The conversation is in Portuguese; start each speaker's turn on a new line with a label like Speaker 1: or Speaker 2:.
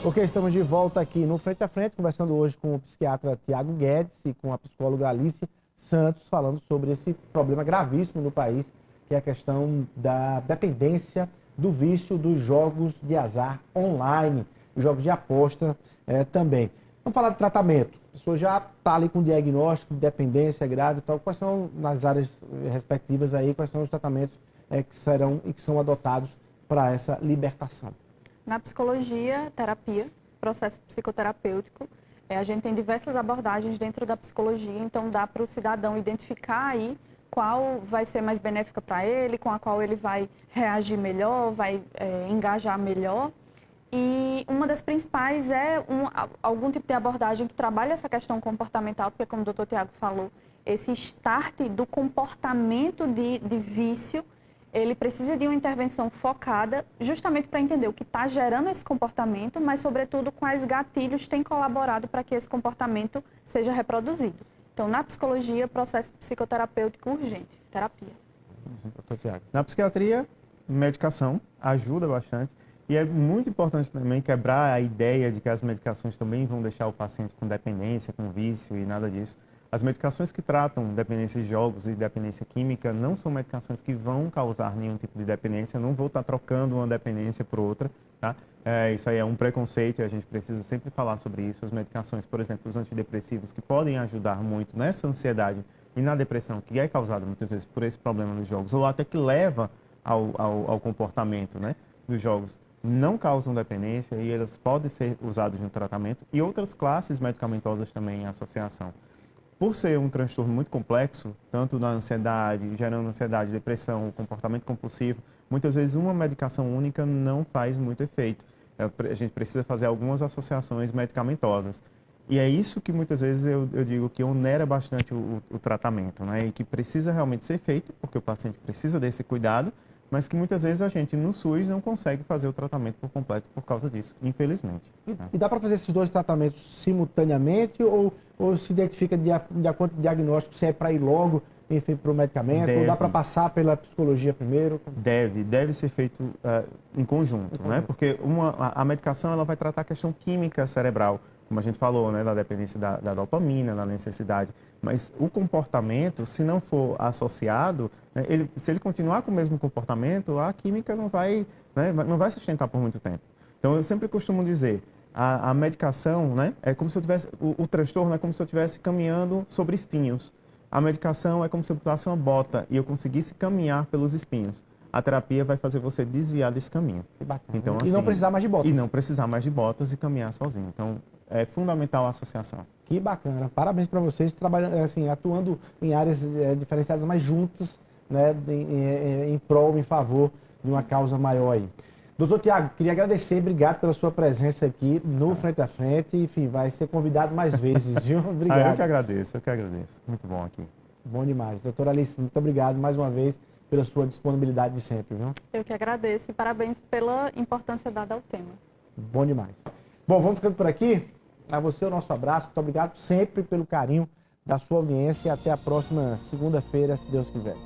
Speaker 1: Ok, estamos de volta aqui no Frente a Frente, conversando hoje com o psiquiatra Tiago Guedes e com a psicóloga Alice Santos, falando sobre esse problema gravíssimo no país, que é a questão da dependência do vício dos jogos de azar online, jogos de aposta também. Vamos falar de tratamento. A pessoa já está ali com diagnóstico de dependência grave e tal. Quais são, nas áreas respectivas aí, quais são os tratamentos que serão e que são adotados para essa libertação?
Speaker 2: Na psicologia, terapia, processo psicoterapêutico, a gente tem diversas abordagens dentro da psicologia, então dá para o cidadão identificar aí qual vai ser mais benéfica para ele, com a qual ele vai reagir melhor, vai engajar melhor. E uma das principais é algum tipo de abordagem que trabalha essa questão comportamental, porque como o Dr. Tiago falou, esse start do comportamento de vício, ele precisa de uma intervenção focada justamente para entender o que está gerando esse comportamento, mas, sobretudo, quais gatilhos têm colaborado para que esse comportamento seja reproduzido. Então, na psicologia, processo psicoterapêutico urgente, terapia.
Speaker 3: Na psiquiatria, medicação ajuda bastante. E é muito importante também quebrar a ideia de que as medicações também vão deixar o paciente com dependência, com vício e nada disso. As medicações que tratam dependência de jogos e dependência química não são medicações que vão causar nenhum tipo de dependência. Eu não vou estar trocando uma dependência por outra, tá? Isso aí é um preconceito e a gente precisa sempre falar sobre isso. As medicações, por exemplo, os antidepressivos, que podem ajudar muito nessa ansiedade e na depressão, que é causada muitas vezes por esse problema nos jogos, ou até que leva ao comportamento, né, dos jogos, não causam dependência e elas podem ser usadas no tratamento, e outras classes medicamentosas também em associação. Por ser um transtorno muito complexo, tanto na ansiedade, gerando ansiedade, depressão, comportamento compulsivo, muitas vezes uma medicação única não faz muito efeito. A gente precisa fazer algumas associações medicamentosas. E é isso que muitas vezes eu digo que onera bastante o tratamento, né? E que precisa realmente ser feito, porque o paciente precisa desse cuidado, mas que muitas vezes a gente no SUS não consegue fazer o tratamento por completo por causa disso, infelizmente.
Speaker 1: E dá para fazer esses dois tratamentos simultaneamente ou se identifica de acordo com o diagnóstico, se é para ir logo, enfim, para o medicamento, ou dá para passar pela psicologia primeiro?
Speaker 3: Deve ser feito em conjunto, né? Porque a medicação ela vai tratar a questão química cerebral, como a gente falou, né, da dependência da dopamina, da necessidade. Mas o comportamento, se não for associado, né, se ele continuar com o mesmo comportamento, a química não vai, né, não vai sustentar por muito tempo. Então, eu sempre costumo dizer, a medicação, né, é como se eu tivesse, o transtorno é como se eu estivesse caminhando sobre espinhos. A medicação é como se eu botasse uma bota e eu conseguisse caminhar pelos espinhos. A terapia vai fazer você desviar desse caminho.
Speaker 1: Que bacana.
Speaker 3: Então,
Speaker 1: e não precisar mais de botas.
Speaker 3: E não precisar mais de botas e caminhar sozinho. Então, é fundamental a associação.
Speaker 1: Que bacana. Parabéns para vocês trabalhando, assim, atuando em áreas diferenciadas, mas juntos, né, em prol, em favor de uma causa maior aí. Doutor Tiago, queria agradecer, obrigado pela sua presença aqui no Frente a Frente. Enfim, vai ser convidado mais vezes, viu? Obrigado.
Speaker 3: Eu que agradeço. Muito bom aqui.
Speaker 1: Bom demais. Doutora Alice, muito obrigado mais uma vez pela sua disponibilidade de sempre, viu?
Speaker 2: Eu que agradeço e parabéns pela importância dada ao tema.
Speaker 1: Bom demais. Bom, vamos ficando por aqui. A você o nosso abraço. Muito obrigado sempre pelo carinho da sua audiência e até a próxima segunda-feira, se Deus quiser.